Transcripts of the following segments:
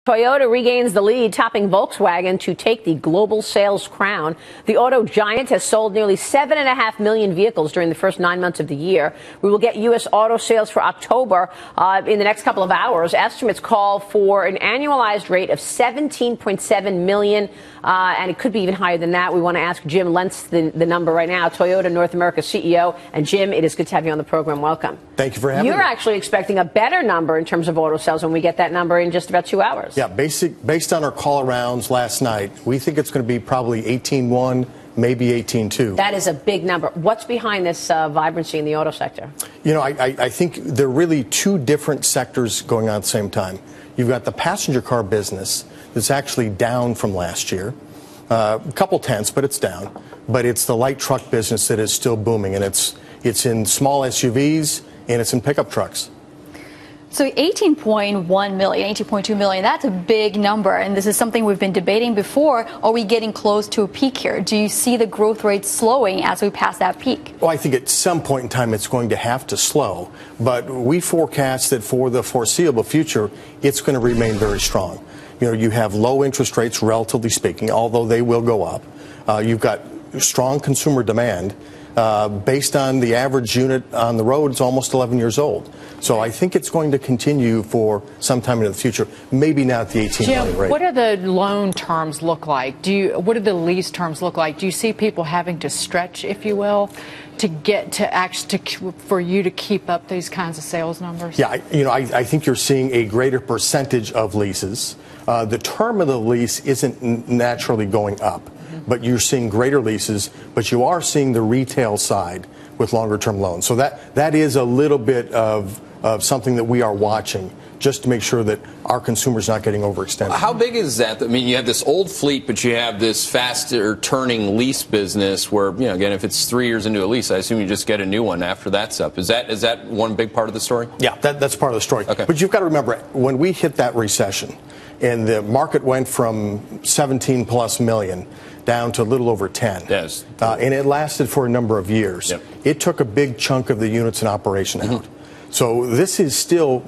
Toyota regains the lead, topping Volkswagen to take the global sales crown. The auto giant has sold nearly 7.5 million vehicles during the first 9 months of the year. We will get U.S. auto sales for October in the next couple of hours. Estimates call for an annualized rate of 17.7 million, and it could be even higher than that. We want to ask Jim Lentz the number right now, Toyota North America CEO. And Jim, it is good to have you on the program. Welcome. Thank you for having me. You're actually expecting a better number in terms of auto sales when we get that number in just about 2 hours. Yeah, based on our call-arounds last night, we think it's going to be probably 18.1, maybe 18.2. That is a big number. What's behind this vibrancy in the auto sector? You know, I think there are really two different sectors going on at the same time. You've got the passenger car business that's actually down from last year. A couple tenths, but it's down. But it's the light truck business that is still booming, and it's in small SUVs and it's in pickup trucks. So 18.1 million, 18.2 million, that's a big number. And this is something we've been debating before. Are we getting close to a peak here? Do you see the growth rate slowing as we pass that peak? Well, I think at some point in time it's going to have to slow. But we forecast that for the foreseeable future, it's going to remain very strong. You know, you have low interest rates, relatively speaking, although they will go up. You've got strong consumer demand. Based on the average unit on the road, it's almost 11 years old. So I think it's going to continue for some time in the future, maybe not at the 18 million rate. What do the loan terms look like? What do the lease terms look like? Do you see people having to stretch, if you will, to get to for you to keep up these kinds of sales numbers? Yeah, I think you're seeing a greater percentage of leases. The term of the lease isn't naturally going up, but you're seeing greater leases, but you are seeing the retail side with longer term loans. So that is a little bit of something that we are watching, just to make sure that our consumers not getting overextended. How big is that? I mean, you have this old fleet, but you have this faster turning lease business where, you know, again, if it's 3 years into a lease, I assume you just get a new one after that's up. Is that one big part of the story? Yeah, that's part of the story. Okay. But you've got to remember, when we hit that recession and the market went from 17 plus million down to a little over 10. Yes. And it lasted for a number of years. Yep. It took a big chunk of the units in operation out. So this is still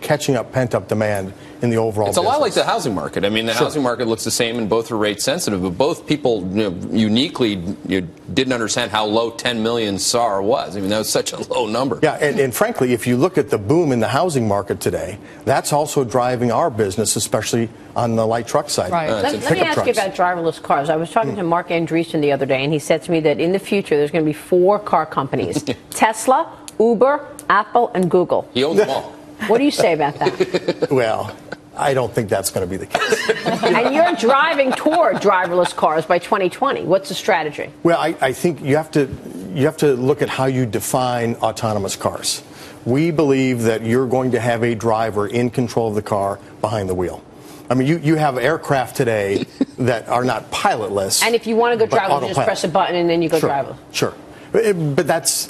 catching up pent-up demand in the overall business. It's a lot like the housing housing market. I mean, the housing market looks the same and both are rate sensitive, but both people uniquely didn't understand how low 10 million SAR was. I mean, that was such a low number. Yeah, and frankly, if you look at the boom in the housing market today, that's also driving our business, especially on the light truck side. Right. Let me ask you about driverless cars. I was talking to Mark Andreessen the other day, and he said to me that in the future there's going to be 4 car companies: Tesla, Uber, Apple, and Google. He owns them all. What do you say about that? Well, I don't think that's going to be the case. And you're driving toward driverless cars by 2020. What's the strategy? Well, I think you have to look at how you define autonomous cars. We believe that you're going to have a driver in control of the car behind the wheel. I mean, you have aircraft today that are not pilotless. And if you want to go driverless, you just press a button and then you go driverless. Sure. But that's,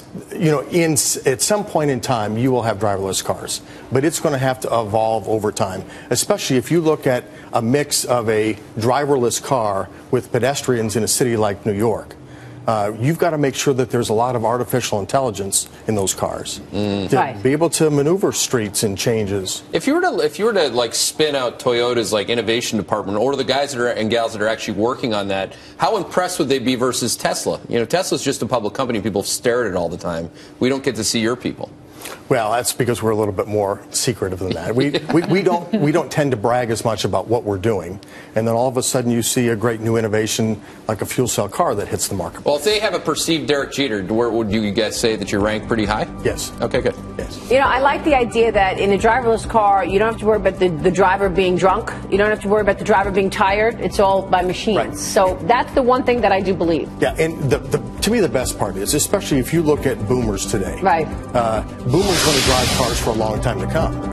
at some point in time, you will have driverless cars. But it's going to have to evolve over time, especially if you look at a mix of a driverless car with pedestrians in a city like New York. You've got to make sure that there's a lot of artificial intelligence in those cars to be able to maneuver streets and changes. If you were to like spin out Toyota's like innovation department, or the guys and gals that are actually working on that, how impressed would they be versus Tesla? You know, Tesla's just a public company. People stare at it all the time. We don't get to see your people. Well, that's because we're a little bit more secretive than that. We don't tend to brag as much about what we're doing, and then all of a sudden you see a great new innovation like a fuel cell car that hits the market. Well, if they have a perceived Derek Jeter, where would you guys say that you're ranked pretty high? Yes. Okay, good. Yes. You know, I like the idea that in a driverless car, you don't have to worry about the driver being drunk. You don't have to worry about the driver being tired. It's all by machines. Right. So that's the one thing that I do believe. Yeah, and to me the best part is, especially if you look at boomers today. Right. Boomers going to drive cars for a long time to come.